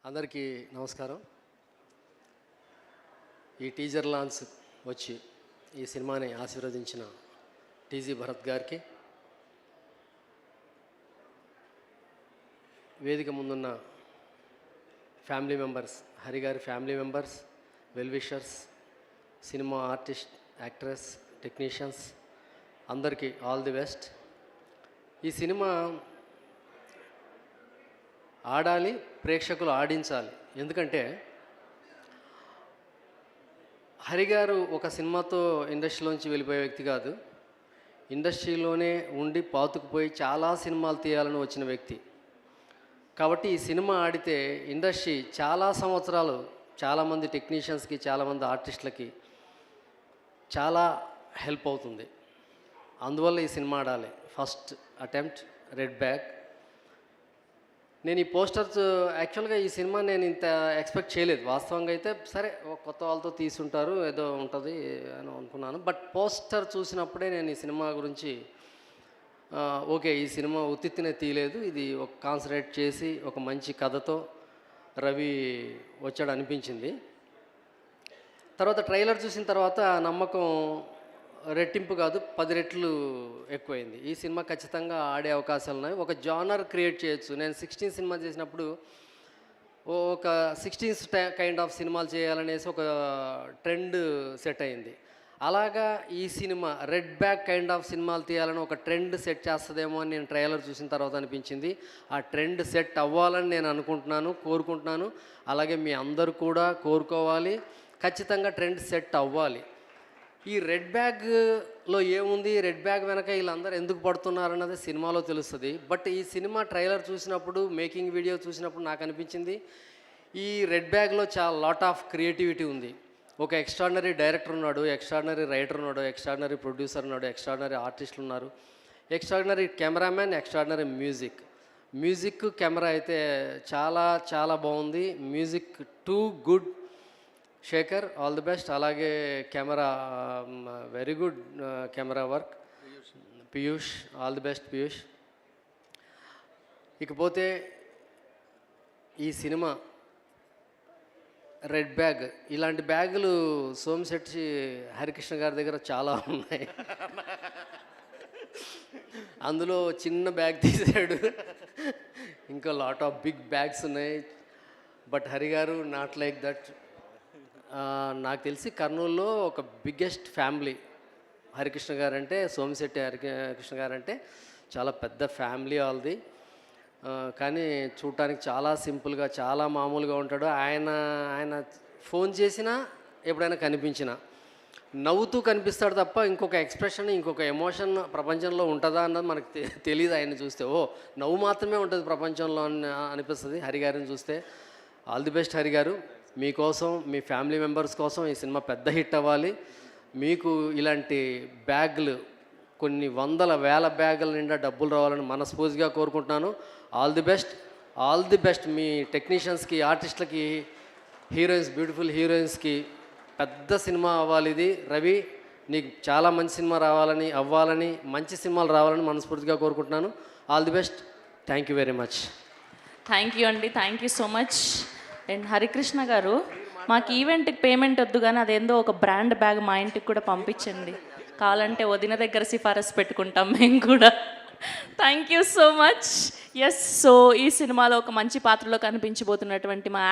అందరికీ నమస్కారం. ఈ టీజర్ లాంచ్ వచ్చి ఈ సినిమాని ఆశీర్వదించిన టీజీ భరత్ గారికి, వేదిక ముందున్న ఫ్యామిలీ మెంబర్స్, హరి గారి family members, well wishers, cinema artist, actress, technicians అందరికీ ఆల్ ది బెస్ట్. ఈ సినిమా ఆడాలి, ప్రేక్షకులు ఆడించాలి. ఎందుకంటే హరి గారు ఒక సినిమాతో ఇండస్ట్రీలోంచి వెళ్ళిపోయే వ్యక్తి కాదు. ఇండస్ట్రీలోనే ఉండి పాతుకుపోయి చాలా సినిమాలు తీయాలని వచ్చిన వ్యక్తి. కాబట్టి ఈ సినిమా ఆడితే ఇండస్ట్రీ చాలా సంవత్సరాలు చాలామంది టెక్నీషియన్స్కి, చాలామంది ఆర్టిస్టులకి చాలా హెల్ప్ అవుతుంది. అందువల్ల ఈ సినిమా ఆడాలి. First attempt red bag. నేను ఈ పోస్టర్స్ యాక్చువల్గా ఈ సినిమా నేను ఇంత ఎక్స్పెక్ట్ చేయలేదు. వాస్తవంగా అయితే సరే కొత్త వాళ్ళతో తీసుంటారు, ఏదో ఉంటుంది అని అనుకున్నాను. బట్ పోస్టర్ చూసినప్పుడే నేను ఈ సినిమా గురించి ఓకే, ఈ సినిమా ఉత్తినే తీయలేదు, ఇది ఒక కాన్సన్ట్రేట్ చేసి ఒక మంచి కథతో రవి వచ్చాడు అనిపించింది. తర్వాత ట్రైలర్ చూసిన తర్వాత నమ్మకం రెట్టింపు కాదు 10 రెట్లు ఎక్కువైంది. ఈ సినిమా ఖచ్చితంగా ఆడే అవకాశాలు ఉన్నాయి. ఒక జానర్ క్రియేట్ చేయొచ్చు. నేను 16 సినిమా చేసినప్పుడు ఒక 16 కైండ్ ఆఫ్ సినిమాలు చేయాలనేసి ఒక ట్రెండ్ సెట్ అయింది. అలాగా ఈ cinema red bag kind of సినిమాలు తీయాలని ఒక ట్రెండ్ సెట్ చేస్తుందేమో అని నేను ట్రైలర్ చూసిన తర్వాత అనిపించింది. ఆ ట్రెండ్ సెట్ అవ్వాలని నేను అనుకుంటున్నాను, కోరుకుంటున్నాను. అలాగే మీ అందరూ కూడా కోరుకోవాలి. ఖచ్చితంగా ట్రెండ్ సెట్ అవ్వాలి. ఈ రెడ్ బ్యాగ్లో ఏముంది, రెడ్ బ్యాగ్ వెనక వీళ్ళందరూ ఎందుకు పడుతున్నారన్నది సినిమాలో తెలుస్తుంది. బట్ ఈ సినిమా ట్రైలర్ చూసినప్పుడు, మేకింగ్ వీడియో చూసినప్పుడు నాకు అనిపించింది ఈ రెడ్ బ్యాగ్లో చాలా లాట్ ఆఫ్ క్రియేటివిటీ ఉంది. ఒక ఎక్స్ట్రాడినరీ డైరెక్టర్ ఉన్నాడు, ఎక్స్ట్రాడినరీ రైటర్ ఉన్నాడు, ఎక్స్ట్రాడినరీ ప్రొడ్యూసర్ ఉన్నాడు, ఎక్స్ట్రాడినరీ ఆర్టిస్టులు ఉన్నారు, extraordinary cameraman, extraordinary music camera అయితే చాలా చాలా బాగుంది. Music too good. Shekhar all the best. అలాగే camera very good camera work. Piyush all the best Piyush. ఇకపోతే ఈ సినిమా రెడ్ బ్యాగ్, ఇలాంటి బ్యాగులు సోమశెట్టి హరికృష్ణ గారి దగ్గర చాలా ఉన్నాయి. అందులో చిన్న బ్యాగ్ తీసాడు, ఇంకా లాట్ ఆఫ్ బిగ్ బ్యాగ్స్ ఉన్నాయి. బట్ హరి గారు నాట్ లైక్ దట్. నాకు తెలిసి కర్నూలులో ఒక బిగ్గెస్ట్ ఫ్యామిలీ హరికృష్ణ గారు అంటే, సోమశెట్టి హరికృష్ణ గారు అంటే చాలా పెద్ద ఫ్యామిలీ వాళ్ళది. కానీ చూడటానికి చాలా సింపుల్గా, చాలా మామూలుగా ఉంటాడు. ఆయన ఫోన్ చేసినా ఎప్పుడైనా కనిపించినా నవ్వుతూ కనిపిస్తాడు తప్ప ఇంకొక ఎక్స్ప్రెషన్, ఇంకొక ఎమోషన్ ప్రపంచంలో ఉంటుందా అన్నది మనకు తెలియదు. ఆయన చూస్తే నవ్వు మాత్రమే ఉంటుంది ప్రపంచంలో అనిపిస్తుంది హరి గారిని చూస్తే. ఆల్ ది బెస్ట్ హరి గారు. మీకోసం, మీ ఫ్యామిలీ మెంబర్స్ కోసం ఈ సినిమా పెద్ద హిట్ అవ్వాలి. మీకు ఇలాంటి బ్యాగులు కొన్ని వందల వేల బ్యాగుల నిండా డబ్బులు రావాలని మనస్ఫూర్తిగా కోరుకుంటున్నాను. ఆల్ ది బెస్ట్ మీ టెక్నీషియన్స్కి, ఆర్టిస్టులకి, హీరోయిన్స్, బ్యూటిఫుల్ హీరోయిన్స్కి పెద్ద సినిమా అవ్వాలి ఇది. రవి, నీకు చాలా మంచి సినిమా అవ్వాలని మంచి సినిమాలు రావాలని మనస్ఫూర్తిగా కోరుకుంటున్నాను. All the best. Thank you very much. Thank you అండి, thank you so much. And Harikrishna గారు, మాకు ఈవెంట్కి పేమెంట్ వద్దు కానీ అదేందో ఒక బ్రాండ్ బ్యాగ్ మా ఇంటికి కూడా పంపించండి. కావాలంటే వదిన దగ్గర సిఫారసు పెట్టుకుంటాం మేము కూడా. Thank you so much. Yes, so ఈ సినిమాలో ఒక మంచి పాత్రలో కనిపించబోతున్నటువంటి మా